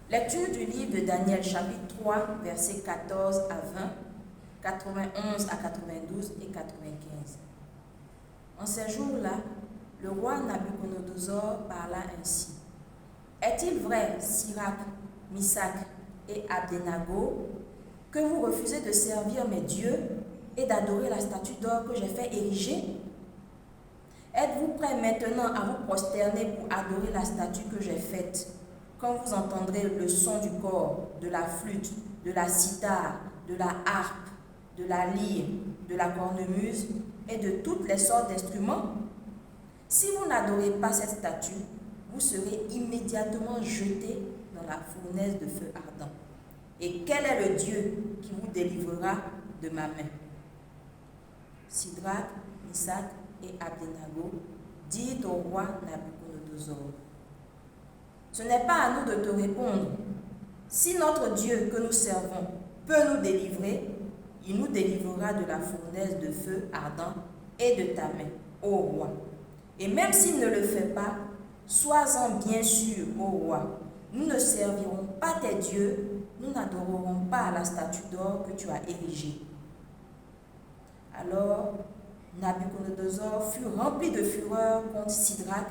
Lecture du livre de Daniel, chapitre 3, versets 14 à 20, 91 à 92 et 95. En ces jours-là, le roi Nabuchodonosor parla ainsi. Est-il vrai, Sirach, Misach et Abdenago, que vous refusez de servir mes dieux et d'adorer la statue d'or que j'ai fait ériger? Êtes-vous prêts maintenant à vous prosterner pour adorer la statue que j'ai faite quand vous entendrez le son du cor, de la flûte, de la cithare, de la harpe, de la lyre, de la cornemuse et de toutes les sortes d'instruments? Si vous n'adorez pas cette statue, vous serez immédiatement jeté dans la fournaise de feu ardent. Et quel est le Dieu qui vous délivrera de ma main? Sidrac, Misach et Abdenago dirent au roi Nabuchodonosor. Ce n'est pas à nous de te répondre. Si notre Dieu que nous servons peut nous délivrer, il nous délivrera de la fournaise de feu ardent et de ta main, ô roi. Et même s'il ne le fait pas, sois-en bien sûr, ô roi, nous ne servirons pas tes dieux, nous n'adorerons pas la statue d'or que tu as érigée. Alors Nabuchodonosor fut rempli de fureur contre Sidrac,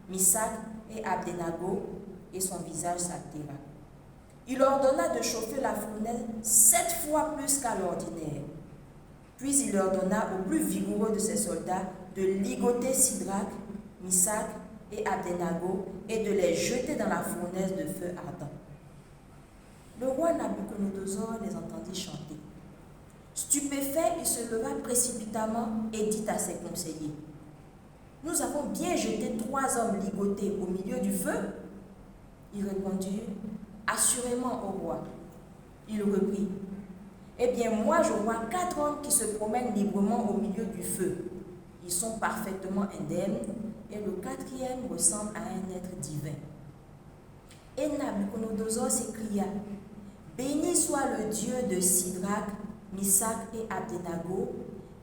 Misach et Abdenago, et son visage s'altéra. Il ordonna de chauffer la fournaise 7 fois plus qu'à l'ordinaire. Puis il ordonna aux plus vigoureux de ses soldats de ligoter Sidrac, Misach et Abdenago et de les jeter dans la fournaise de feu ardent. Le roi Nabuchodonosor les entendit chanter. Stupéfait, il se leva précipitamment et dit à ses conseillers, « Nous avons bien jeté 3 hommes ligotés au milieu du feu ?» Ils répondirent, « Assurément, ô roi. » Il reprit, « Eh bien, moi je vois 4 hommes qui se promènent librement au milieu du feu. Ils sont parfaitement indemnes, et le 4e ressemble à un être divin. » Et Nabuchodonosor s'écria, « Béni soit le Dieu de Sidrac, Misach et Abdenago,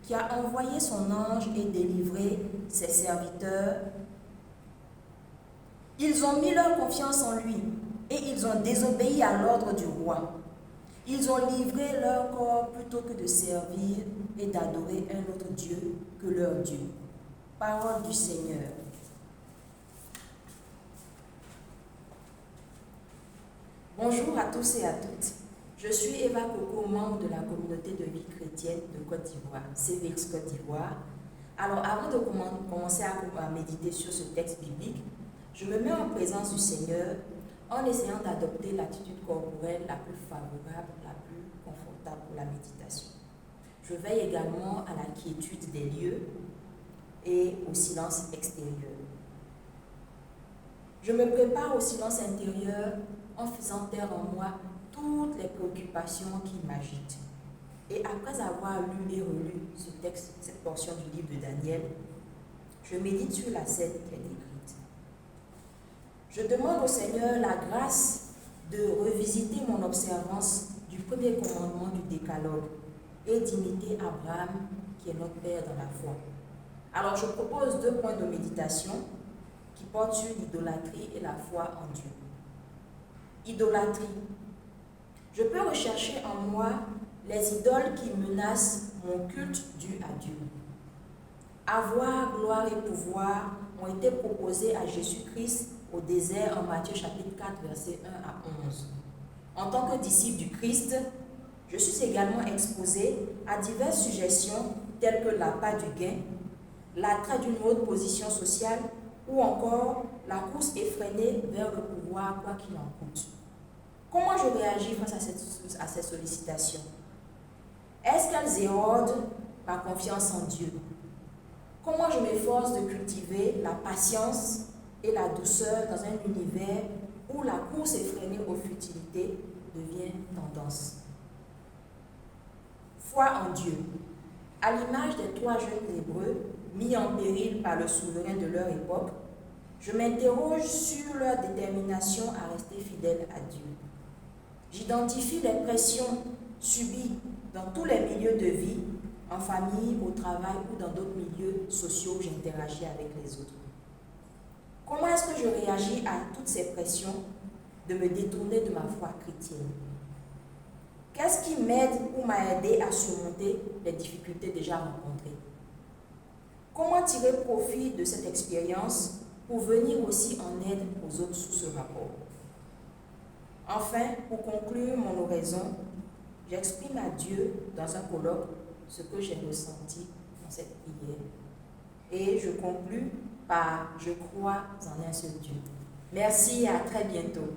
qui a envoyé son ange et délivré ses serviteurs. Ils ont mis leur confiance en lui et ils ont désobéi à l'ordre du roi. Ils ont livré leur corps plutôt que de servir et d'adorer un autre Dieu que leur Dieu. » Parole du Seigneur. Bonjour à tous et à toutes. Je suis Eva Coco, membre de la communauté de vie chrétienne de Côte d'Ivoire, CVX Côte d'Ivoire. Alors, avant de commencer à méditer sur ce texte biblique, je me mets en présence du Seigneur en essayant d'adopter l'attitude corporelle la plus favorable, la plus confortable pour la méditation. Je veille également à la quiétude des lieux et au silence extérieur. Je me prépare au silence intérieur en faisant taire en moi toutes les préoccupations qui m'agitent. Et après avoir lu et relu ce texte, cette portion du livre de Daniel, je médite sur la scène qui est décrite. Je demande au Seigneur la grâce de revisiter mon observance du premier commandement du décalogue et d'imiter Abraham, qui est notre Père dans la foi. Alors je propose 2 points de méditation qui portent sur l'idolâtrie et la foi en Dieu. Idolâtrie. Je peux rechercher en moi les idoles qui menacent mon culte dû à Dieu. Avoir, gloire et pouvoir ont été proposés à Jésus-Christ au désert en Matthieu chapitre 4, versets 1 à 11. En tant que disciple du Christ, je suis également exposé à diverses suggestions telles que l'appât du gain, l'attrait d'une haute position sociale ou encore la course effrénée vers le pouvoir quoi qu'il en coûte. Comment je réagis face à ces sollicitations? Est-ce qu'elles érodent ma confiance en Dieu? Comment je m'efforce de cultiver la patience et la douceur dans un univers où la course effrénée aux futilités devient tendance? Foi en Dieu. À l'image des 3 jeunes Hébreux mis en péril par le souverain de leur époque, je m'interroge sur leur détermination à rester fidèles à Dieu. J'identifie les pressions subies dans tous les milieux de vie, en famille, au travail ou dans d'autres milieux sociaux où j'interagis avec les autres. Comment est-ce que je réagis à toutes ces pressions de me détourner de ma foi chrétienne? Qu'est-ce qui m'aide ou m'a aidé à surmonter les difficultés déjà rencontrées? Comment tirer profit de cette expérience pour venir aussi en aide aux autres sous ce rapport? Enfin, pour conclure mon oraison, j'exprime à Dieu dans un colloque ce que j'ai ressenti dans cette prière. Et je conclus par « Je crois en un seul Dieu ». Merci et à très bientôt.